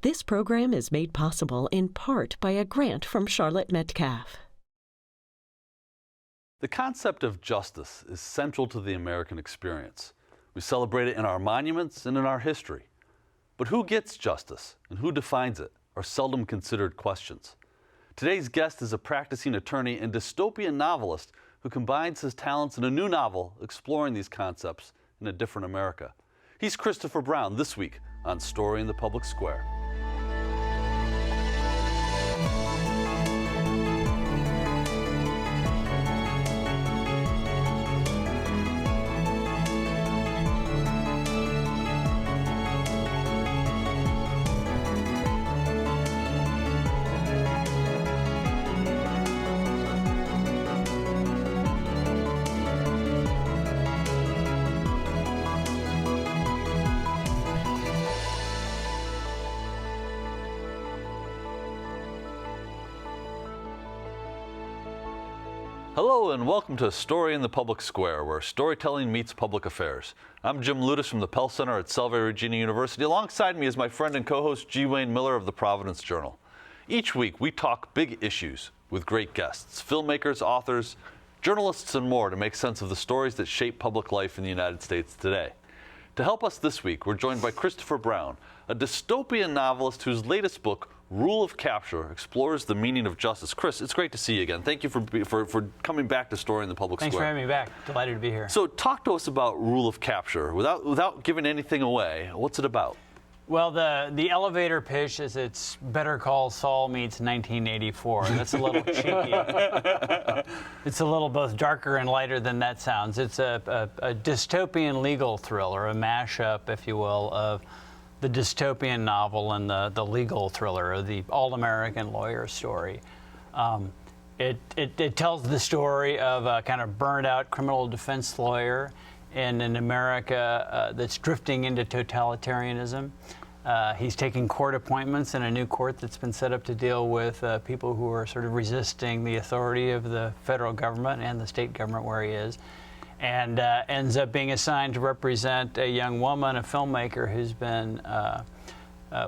This program is made possible in part by a grant from Charlotte Metcalf. The concept of justice is central to the American experience. We celebrate it in our monuments and in our history. But who gets justice and who defines it are seldom considered questions. Today's guest is a practicing attorney and dystopian novelist who combines his talents in a new novel exploring these concepts in a different America. He's Christopher Brown this week on Story in the Public Square. Hello and welcome to Story in the Public Square, where storytelling meets public affairs. I'm Jim Ludis from the Pell Center at Salve Regina University. Alongside me is my friend and co-host G. Wayne Miller of the Providence Journal. Each week we talk big issues with great guests, filmmakers, authors, journalists, and more to make sense of the stories that shape public life in the United States today. To help us this week, we're joined by Christopher Brown, a dystopian novelist whose latest book, Rule of Capture, explores the meaning of justice. Chris, it's great to see you again. Thank you for coming back to Story in the Public Square. Thanks for having me back. Delighted to be here. So talk to us about Rule of Capture. Without giving anything away, what's it about? Well, the elevator pitch is it's Better Call Saul meets 1984. That's a little cheeky. It's a little both darker and lighter than that sounds. It's a dystopian legal thriller, a mashup, if you will, of the dystopian novel and the legal thriller, or the all-American lawyer story. It tells the story of a kind of burned-out criminal defense lawyer in an America that's drifting into totalitarianism. He's taking court appointments in a new court that's been set up to deal with people who are sort of resisting the authority of the federal government and the state government where he is, and ends up being assigned to represent a young woman, a filmmaker who's been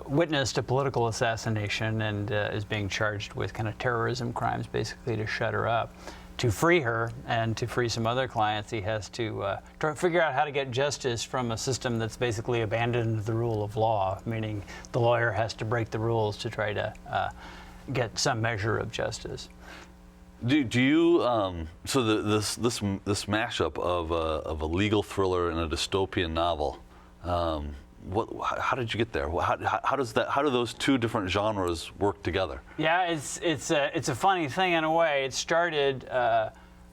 witnessed a political assassination and is being charged with kind of terrorism crimes, basically to shut her up. To free her and to free some other clients, he has to figure out how to get justice from a system that's basically abandoned the rule of law, meaning the lawyer has to break the rules to try to get some measure of justice. Do you so this mashup of a legal thriller and a dystopian novel? How did you get there? How do those two different genres work together? Yeah, it's a funny thing in a way. It started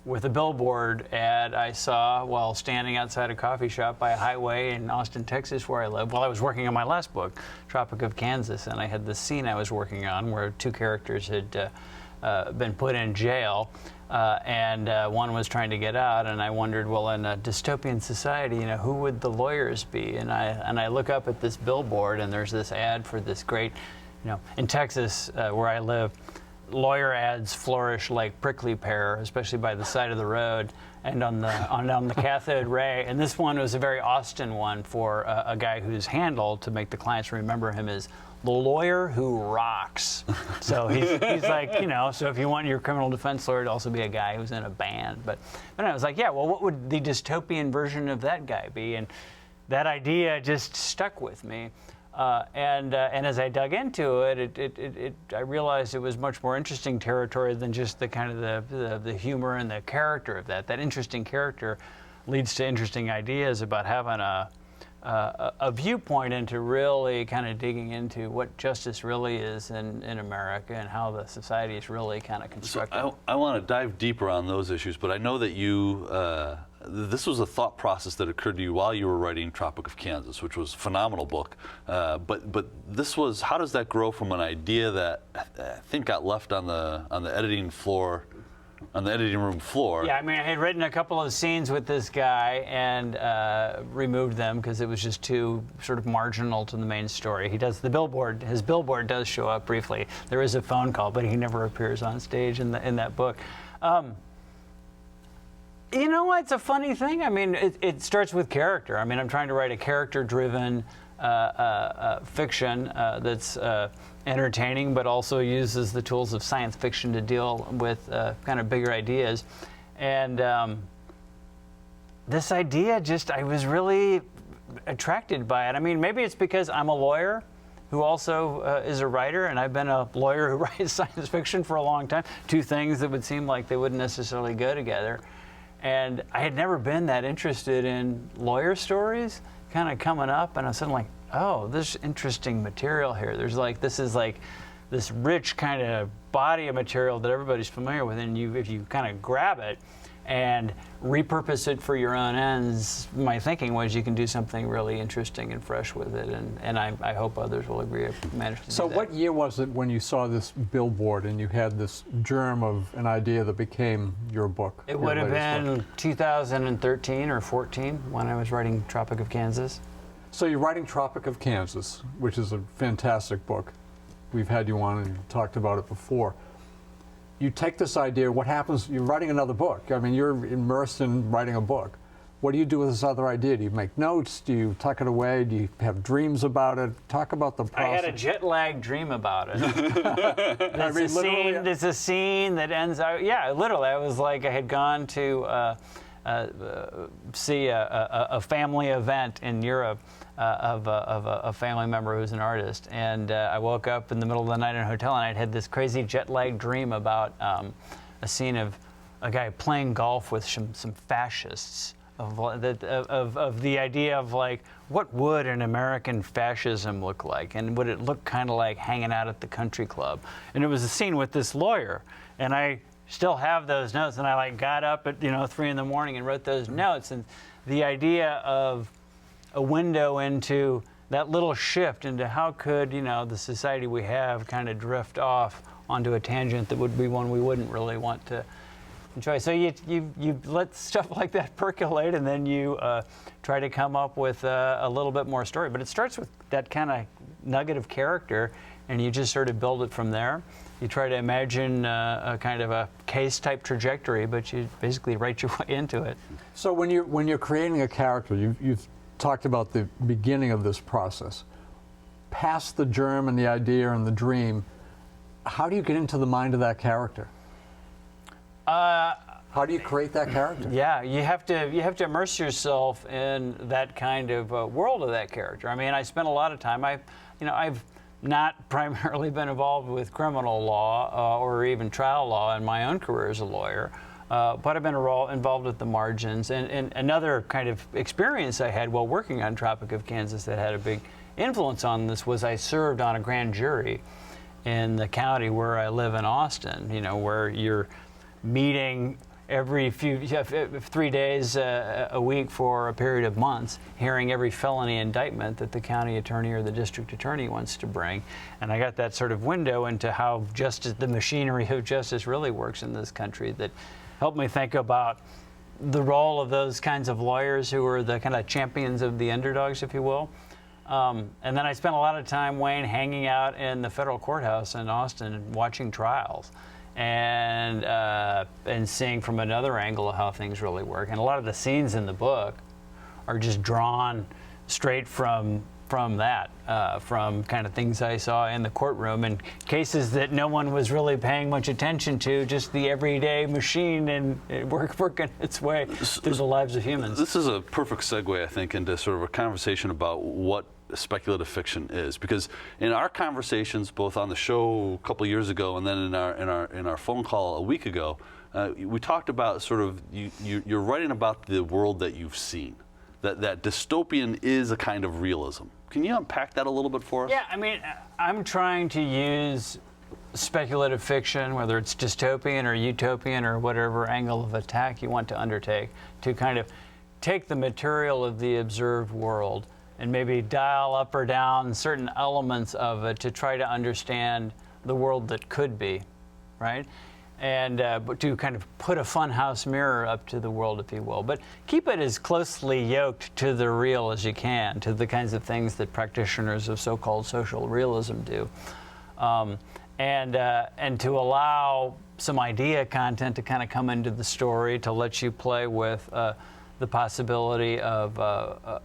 with a billboard ad I saw while standing outside a coffee shop by a highway in Austin, Texas, where I live, while I was working on my last book, Tropic of Kansas, and I had this scene I was working on where two characters had been put in jail, and one was trying to get out, and I wondered, well, in a dystopian society, who would the lawyers be? And I look up at this billboard, and there's this ad for this great, in Texas, where I live, lawyer ads flourish like prickly pear, especially by the side of the road and on the cathode ray. And this one was a very Austin one for a guy whose handle, to make the clients remember him, is the lawyer who rocks. So he's like, so if you want your criminal defense lawyer to also be a guy who's in a band. But I was like, yeah, well, what would the dystopian version of that guy be? And that idea just stuck with me. And as I dug into it, I realized it was much more interesting territory than just the kind of the humor and the character of that. That interesting character leads to interesting ideas about having a viewpoint into really kind of digging into what justice really is in America and how the society is really kind of constructed. So I want to dive deeper on those issues, but I know that you, this was a thought process that occurred to you while you were writing Tropic of Kansas, which was a phenomenal book. But this was, how does that grow from an idea that I think got left on the editing floor? On the editing room floor. Yeah, I had written a couple of scenes with this guy and removed them because it was just too sort of marginal to the main story. He does the billboard. His billboard does show up briefly. There is a phone call, but he never appears on stage in that book. It's a funny thing. It starts with character. I'm trying to write a character-driven fiction that's entertaining, but also uses the tools of science fiction to deal with kind of bigger ideas. And this idea I was really attracted by it. I mean, maybe it's because I'm a lawyer who also is a writer, and I've been a lawyer who writes science fiction for a long time. Two things that would seem like they wouldn't necessarily go together. And I had never been that interested in lawyer stories kind of coming up, and I was suddenly like, oh, there's interesting material here. This is like this rich kind of body of material that everybody's familiar with, and if you kind of grab it and repurpose it for your own ends, my thinking was you can do something really interesting and fresh with it, and I hope others will agree I've managed to do that. So what year was it when you saw this billboard and you had this germ of an idea that became your book? It would have been 2013 or 14 when I was writing Tropic of Kansas. So you're writing Tropic of Kansas, which is a fantastic book. We've had you on and talked about it before. You take this idea, what happens, you're writing another book. I mean, you're immersed in writing a book. What do you do with this other idea? Do you make notes? Do you tuck it away? Do you have dreams about it? Talk about the process. I had a jet lag dream about it. There's a scene that ends out, yeah, literally. I was like, I had gone to see a family event in Europe of a family member who's an artist, and I woke up in the middle of the night in a hotel, and I'd had this crazy jet-lag dream about a scene of a guy playing golf with some fascists, of the idea of like, what would an American fascism look like, and would it look kind of like hanging out at the country club? And it was a scene with this lawyer, and I still have those notes, and I like got up at 3 in the morning and wrote those notes, and the idea of a window into that little shift into how could the society we have kind of drift off onto a tangent that would be one we wouldn't really want to enjoy. So you let stuff like that percolate, and then you try to come up with a little bit more story. But it starts with that kind of nugget of character, and you just sort of build it from there. You try to imagine a kind of a case-type trajectory, but you basically write your way into it. So when you're creating a character, you've talked about the beginning of this process. Past the germ and the idea and the dream, how do you get into the mind of that character? How do you create that character? Yeah, you have to immerse yourself in that kind of world of that character. I mean, I spent a lot of time. I've not primarily been involved with criminal law or even trial law in my own career as a lawyer. But I've been involved at the margins. And another kind of experience I had while working on Tropic of Kansas that had a big influence on this was I served on a grand jury in the county where I live in Austin, where you're meeting every 3 days a week for a period of months, hearing every felony indictment that the county attorney or the district attorney wants to bring. And I got that sort of window into how justice, the machinery of justice really works in this country, that helped me think about the role of those kinds of lawyers who are the kind of champions of the underdogs, if you will. And then I spent a lot of time, Wayne, hanging out in the federal courthouse in Austin and watching trials and seeing from another angle of how things really work. And a lot of the scenes in the book are just drawn straight from that, from kind of things I saw in the courtroom and cases that no one was really paying much attention to, just the everyday machine and working its way through the lives of humans. This is a perfect segue, I think, into sort of a conversation about what speculative fiction is, because in our conversations, both on the show a couple years ago and then in our phone call a week ago, we talked about sort of you're writing about the world that you've seen. That dystopian is a kind of realism. Can you unpack that a little bit for us? Yeah, I mean, I'm trying to use speculative fiction, whether it's dystopian or utopian or whatever angle of attack you want to undertake, to kind of take the material of the observed world and maybe dial up or down certain elements of it to try to understand the world that could be, right? And to kind of put a funhouse mirror up to the world, if you will. But keep it as closely yoked to the real as you can, to the kinds of things that practitioners of so-called social realism do. And to allow some idea content to kind of come into the story, to let you play with the possibility of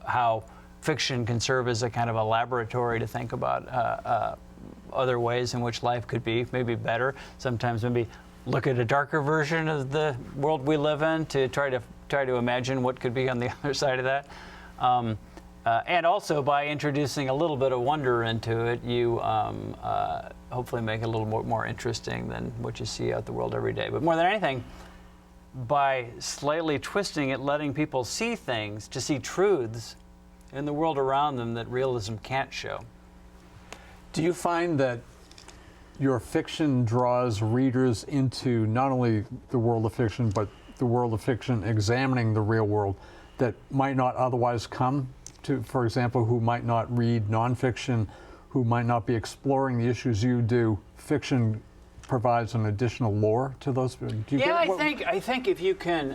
how fiction can serve as a kind of a laboratory to think about other ways in which life could be maybe better. Sometimes maybe look at a darker version of the world we live in to try to imagine what could be on the other side of that. And also by introducing a little bit of wonder into it, you hopefully make it a little more interesting than what you see out the world every day. But more than anything, by slightly twisting it, letting people see things, to see truths in the world around them that realism can't show. Do you find that your fiction draws readers into not only the world of fiction, but the world of fiction examining the real world that might not otherwise come to, for example, who might not read nonfiction, who might not be exploring the issues you do? Fiction provides an additional lore to those. I think if you can,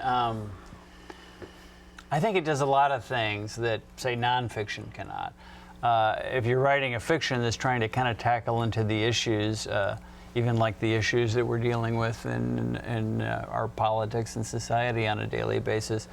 I think it does a lot of things that, say, nonfiction cannot. If you're writing a fiction that's trying to kind of tackle into the issues, even like the issues that we're dealing with in our politics and society on a daily basis,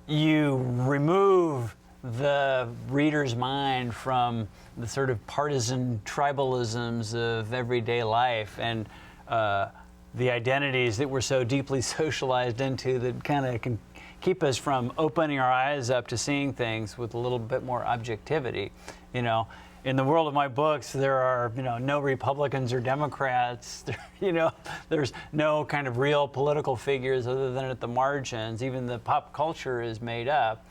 you remove the reader's mind from the sort of partisan tribalisms of everyday life and the identities that we're so deeply socialized into that kind of can keep us from opening our eyes up to seeing things with a little bit more objectivity. You know, in the world of my books, there are, no Republicans or Democrats. There's no kind of real political figures other than at the margins. Even the pop culture is made up.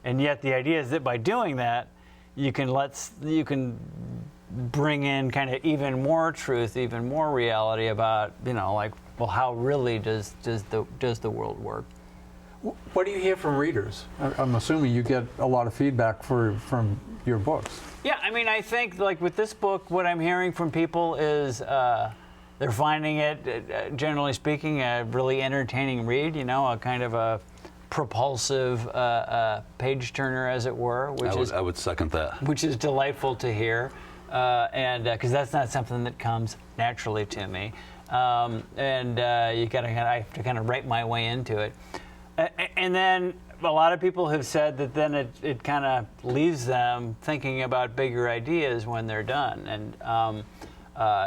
And yet the idea is that by doing that, you can bring in kind of even more truth, even more reality about, how really does the world work? What do you hear from readers? I'm assuming you get a lot of feedback from your books. Yeah, I think like with this book, what I'm hearing from people is they're finding it, generally speaking, a really entertaining read, a kind of a propulsive page turner, as it were. I would second that. Which is delightful to hear, and because that's not something that comes naturally to me. I have to kind of write my way into it. And then a lot of people have said that then it kind of leaves them thinking about bigger ideas when they're done. And,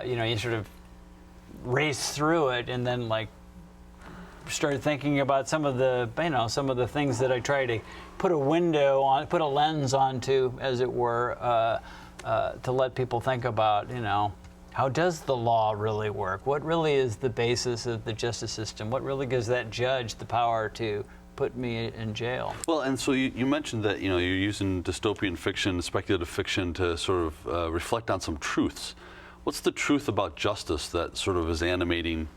you sort of race through it and then start thinking about some of the things that I try to put a lens onto, as it were, to let people think about, how does the law really work? What really is the basis of the justice system? What really gives that judge the power to put me in jail? Well, and so you mentioned that you're using dystopian fiction, speculative fiction to sort of reflect on some truths. What's the truth about justice that sort of is animating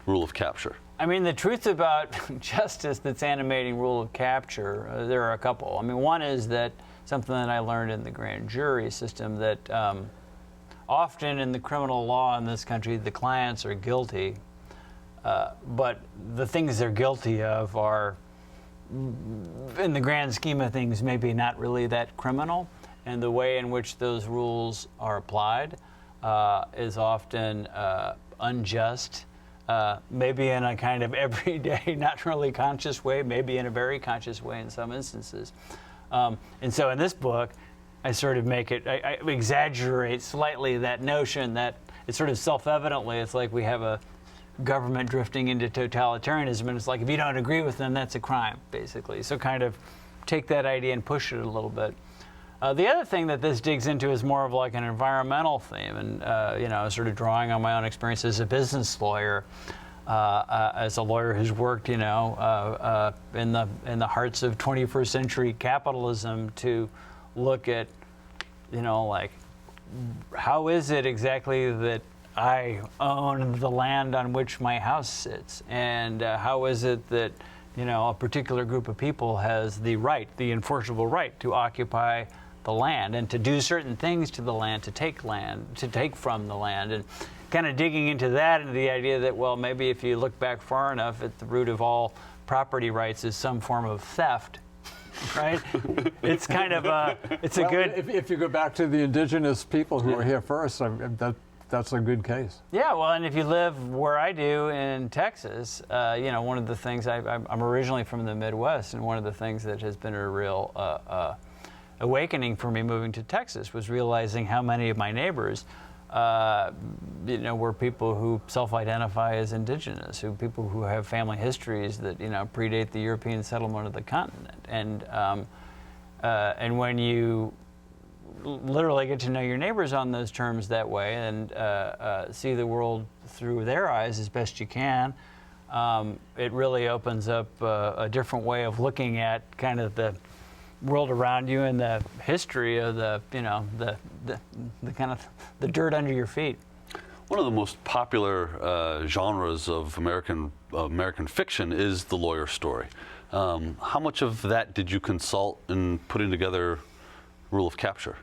Rule of Capture? The truth about justice that's animating Rule of Capture, there are a couple. One is that something that I learned in the grand jury system, that often in the criminal law in this country, the clients are guilty, but the things they're guilty of are, in the grand scheme of things, maybe not really that criminal. And the way in which those rules are applied is often unjust, maybe in a kind of everyday, not really conscious way, maybe in a very conscious way in some instances. And so in this book, I sort of I exaggerate slightly that notion that it's sort of self-evidently, it's like we have a government drifting into totalitarianism, and it's like if you don't agree with them, that's a crime, basically. So kind of take that idea and push it a little bit. The other thing that this digs into is more of like an environmental theme, and sort of drawing on my own experience as a business lawyer, as a lawyer who's worked, in the hearts of 21st century capitalism to look at, how is it exactly that I own the land on which my house sits, and how is it that a particular group of people has the enforceable right to occupy the land and to do certain things to the land, to take from the land, and kind of digging into that, and the idea that, well, maybe if you look back far enough, at the root of all property rights is some form of theft. Right? It's kind of good. If you go back to the indigenous people who were here first, that that's a good case. Yeah, well, and if you live where I do in Texas, one of the things I'm originally from the Midwest, and one of the things that has been a real awakening for me moving to Texas was realizing how many of my neighbors, were people who self-identify as indigenous, people who have family histories that predate the European settlement of the continent, and when you literally get to know your neighbors on those terms that way and see the world through their eyes as best you can, it really opens up a different way of looking at kind of the world around you and the history of the kind of the dirt under your feet. One of the most popular genres of American fiction is the lawyer story. How much of that did you consult in putting together Rule of Capture?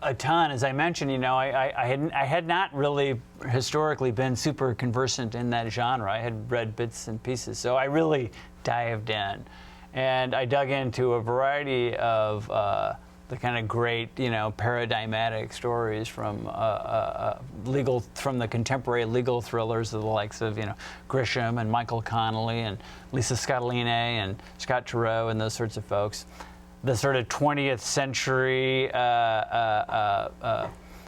A ton. As I mentioned, I had not really historically been super conversant in that genre. I had read bits and pieces, so I really dived in. And I dug into a variety of the kind of great, paradigmatic stories from from the contemporary legal thrillers of the likes of, Grisham and Michael Connelly and Lisa Scottoline and Scott Turow and those sorts of folks. The sort of 20th century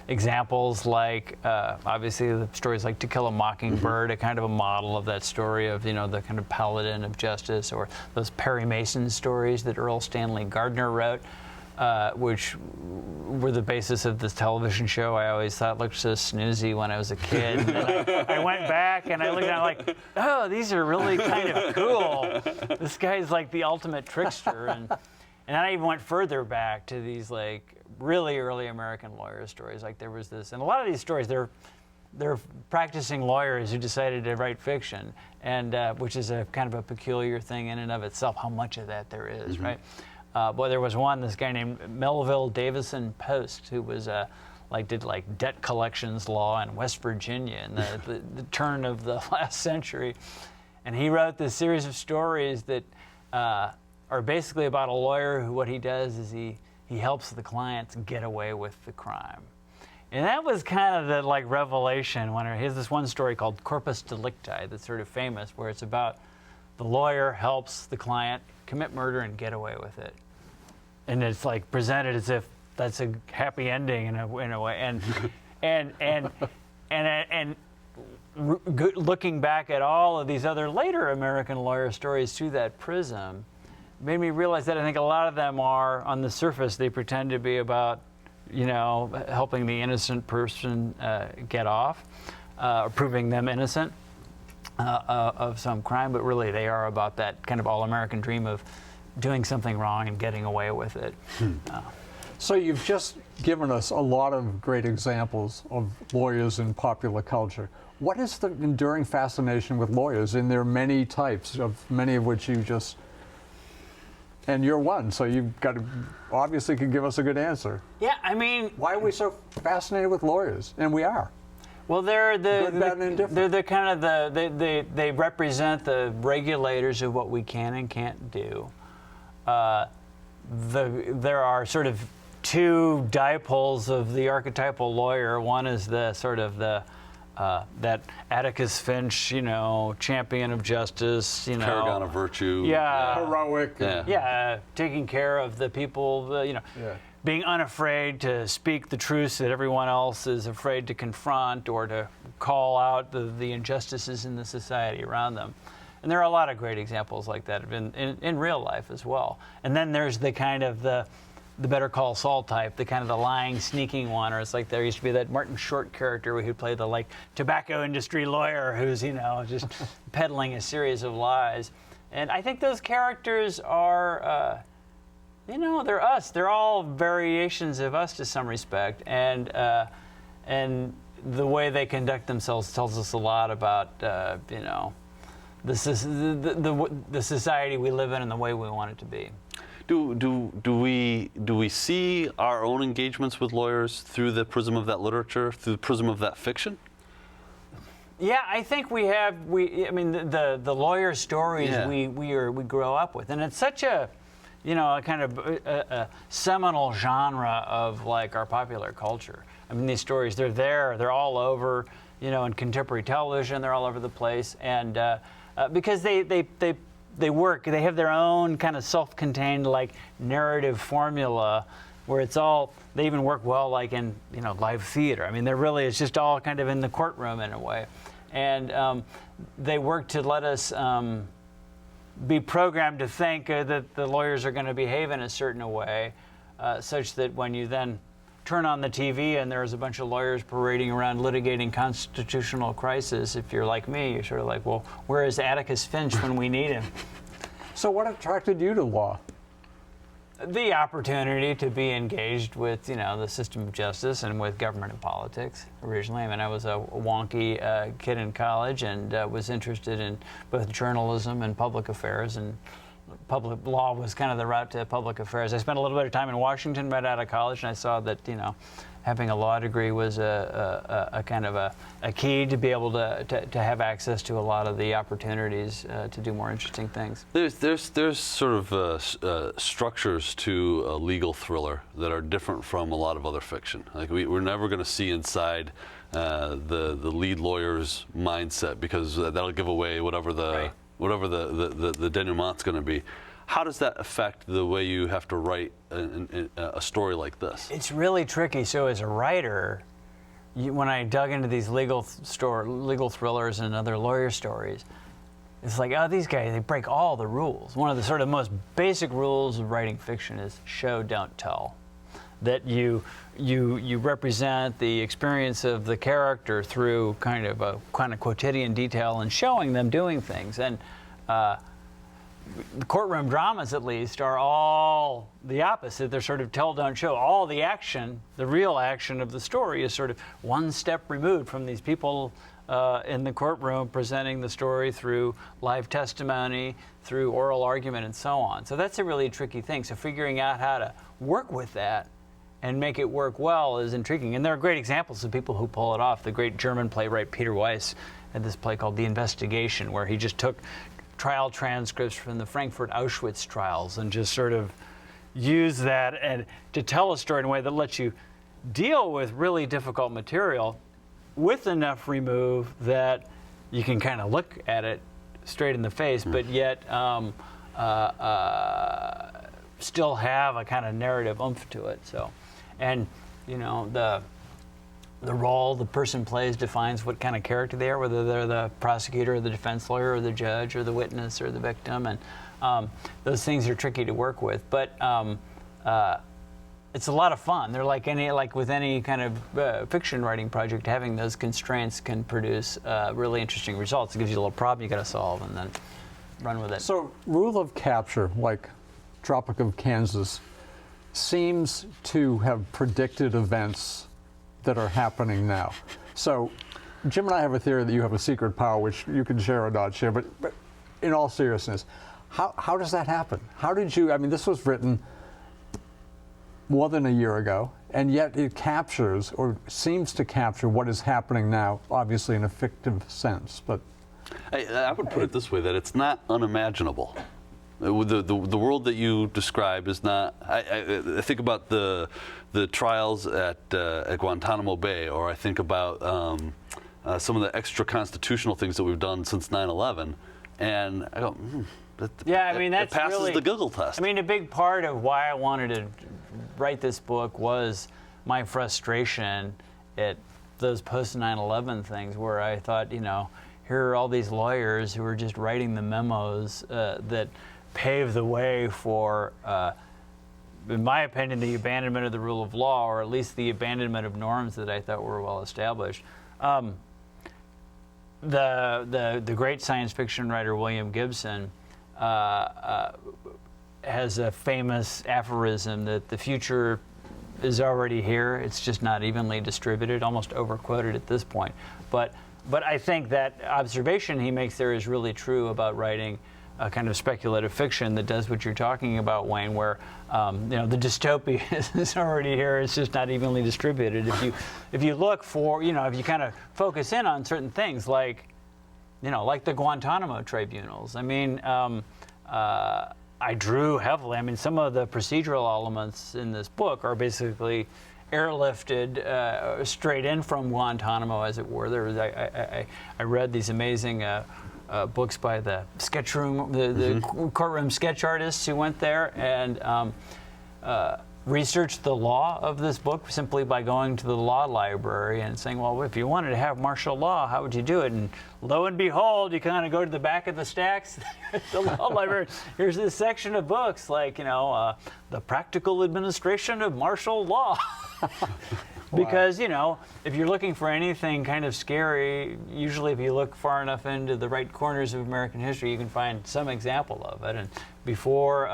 examples, like obviously the stories like To Kill a Mockingbird, a kind of a model of that story of the kind of paladin of justice, or those Perry Mason stories that Earl Stanley Gardner wrote, which were the basis of this television show I always thought looked so snoozy when I was a kid. And then I went back and I looked at it like, oh, these are really kind of cool. This guy's like the ultimate trickster. And I even went further back to these like really early American lawyer stories. Like there was this, and a lot of these stories, they're practicing lawyers who decided to write fiction, and which is a kind of a peculiar thing in and of itself, how much of that there is, right? But there was this guy named Melville Davison Post, who was did debt collections law in West Virginia in the turn of the last century. And he wrote this series of stories that are basically about a lawyer who, what he does is he helps the clients get away with the crime. And that was kind of the revelation when he has this one story called Corpus Delicti that's sort of famous, where it's about the lawyer helps the client commit murder and get away with it. And it's presented as if that's a happy ending in a way. And looking back at all of these other later American lawyer stories through that prism made me realize that I think a lot of them are, on the surface, they pretend to be about, helping the innocent person get off, or proving them innocent of some crime, but really they are about that kind of all-American dream of doing something wrong and getting away with it. So you've just given us a lot of great examples of lawyers in popular culture. What is the enduring fascination with lawyers? And there are many types, of many of which you just... And you're one, so you've got to obviously can give us a good answer. Yeah, I mean, why are we so fascinated with lawyers? And we are. Well, they're good, bad, and indifferent. They're kind of they represent the regulators of what we can and can't do. There are sort of two dipoles of the archetypal lawyer. One is the sort of that Atticus Finch, champion of justice, paragon of virtue, heroic, taking care of the people, being unafraid to speak the truths that everyone else is afraid to confront, or to call out the injustices in the society around them. And there are a lot of great examples like that in real life as well. And then there's the kind of the Better Call Saul type, the kind of the lying, sneaking one, or it's like there used to be that Martin Short character who played the tobacco industry lawyer who's just peddling a series of lies. And I think those characters are, they're us. They're all variations of us to some respect, and the way they conduct themselves tells us a lot about the society we live in and the way we want it to be. Do we see our own engagements with lawyers through the prism of that literature, through the prism of that fiction? Yeah, I think we have. The lawyer stories we grow up with, and it's such a, a kind of a seminal genre of like our popular culture. I mean, these stories, they're all over, in contemporary television, they're all over the place, and because they work, they have their own kind of self-contained like narrative formula, where they even work well like in live theater. I mean, it's just all kind of in the courtroom in a way, and they work to let us be programmed to think that the lawyers are going to behave in a certain way, such that when you then turn on the TV and there's a bunch of lawyers parading around litigating constitutional crisis, if you're like me, you're sort of like, well, where is Atticus Finch when we need him? So what attracted you to law? The opportunity to be engaged with, the system of justice and with government and politics originally. I mean, I was a wonky kid in college and was interested in both journalism and public affairs, and public law was kind of the route to public affairs. I spent a little bit of time in Washington right out of college, and I saw that, having a law degree was a kind of a key to be able to have access to a lot of the opportunities to do more interesting things. There's sort of structures to a legal thriller that are different from a lot of other fiction. Like we're never going to see inside the lead lawyer's mindset, because that'll give away whatever the denouement's going to be. How does that affect the way you have to write a story like this? It's really tricky. So as a writer, when I dug into these legal thrillers and other lawyer stories, it's like, oh, these guys, they break all the rules. One of the sort of most basic rules of writing fiction is show, don't tell. That you represent the experience of the character through kind of quotidian detail and showing them doing things. And the courtroom dramas, at least, are all the opposite. They're sort of tell, don't show. All the action, the real action of the story, is sort of one step removed from these people in the courtroom presenting the story through live testimony, through oral argument, and so on. So that's a really tricky thing. So figuring out how to work with that and make it work well is intriguing. And there are great examples of people who pull it off. The great German playwright Peter Weiss had this play called The Investigation, where he just took trial transcripts from the Frankfurt Auschwitz trials and just sort of used that and to tell a story in a way that lets you deal with really difficult material with enough remove that you can kind of look at it straight in the face, but yet still have a kind of narrative oomph to it. So, and the role the person plays defines what kind of character they are, whether they're the prosecutor or the defense lawyer or the judge or the witness or the victim, and those things are tricky to work with. But it's a lot of fun. They're like with any kind of fiction writing project, having those constraints can produce really interesting results. It gives you a little problem you got to solve and then run with it. So, rule of capture, like Tropic of Kansas, seems to have predicted events that are happening now. So, Jim and I have a theory that you have a secret power, which you can share or not share, but in all seriousness, how does that happen? How did you, I mean, this was written more than a year ago, and yet it captures, or seems to capture, what is happening now, obviously in a fictive sense, but... I would put it this way, that it's not unimaginable. The world that you describe is not. I think about the trials at Guantanamo Bay, or I think about some of the extra constitutional things that we've done since 9/11, and I go, that passes really, the Google test. I mean, a big part of why I wanted to write this book was my frustration at those post 9/11 things, where I thought, here are all these lawyers who are just writing the memos that pave the way for, in my opinion, the abandonment of the rule of law, or at least the abandonment of norms that I thought were well established. The great science fiction writer William Gibson has a famous aphorism that the future is already here. It's just not evenly distributed, almost overquoted at this point. But I think that observation he makes there is really true about writing a kind of speculative fiction that does what you're talking about, Wayne, where the dystopia is already here. It's just not evenly distributed. If you look for, if you kind of focus in on certain things, like the Guantanamo tribunals. I mean, I drew heavily. I mean, some of the procedural elements in this book are basically airlifted straight in from Guantanamo, as it were. I read these amazing books by the courtroom sketch artists who went there and researched the law of this book simply by going to the law library and saying, well, if you wanted to have martial law, how would you do it? And lo and behold, you kind of go to the back of the stacks, the law library. Here's this section of books like, the practical administration of martial law. Because, if you're looking for anything kind of scary, usually if you look far enough into the right corners of American history, you can find some example of it. And before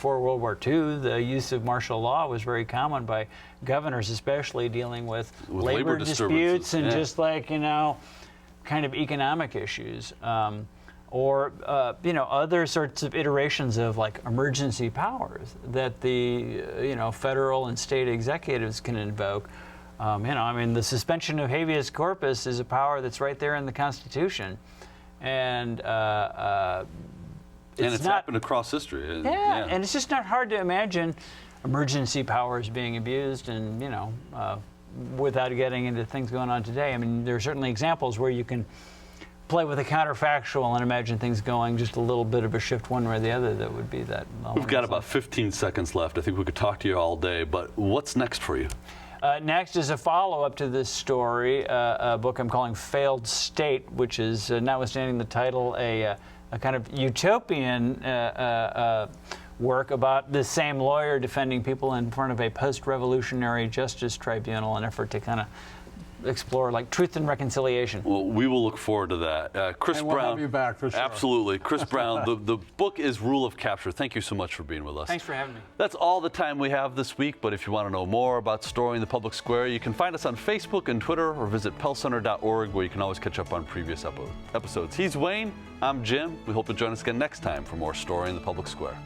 World War II, the use of martial law was very common by governors, especially dealing with labor disputes and just like, kind of economic issues. Or other sorts of iterations of like emergency powers that the federal and state executives can invoke. The suspension of habeas corpus is a power that's right there in the Constitution, and it's happened across history. Yeah, and it's just not hard to imagine emergency powers being abused, and without getting into things going on today. I mean, there are certainly examples where you can play with a counterfactual and imagine things going just a little bit of a shift one way or the other. That would be that. We've got about 15 seconds left. I think we could talk to you all day, but what's next for you? Next is a follow-up to this story, a book I'm calling Failed State, which is, notwithstanding the title, a kind of utopian work about the same lawyer defending people in front of a post-revolutionary justice tribunal in an effort to kind of explore like truth and reconciliation. Well, we will look forward to that. Chris We'll Brown. have you back for sure. Absolutely. Chris Brown, the book is Rule of Capture. Thank you so much for being with us. Thanks for having me. That's all the time we have this week, but if you want to know more about Story in the Public Square, you can find us on Facebook and Twitter or visit pellcenter.org, where you can always catch up on previous episodes. He's Wayne. I'm Jim. We hope to join us again next time for more Story in the Public Square.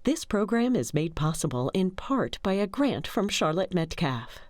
This program is made possible in part by a grant from Charlotte Metcalf.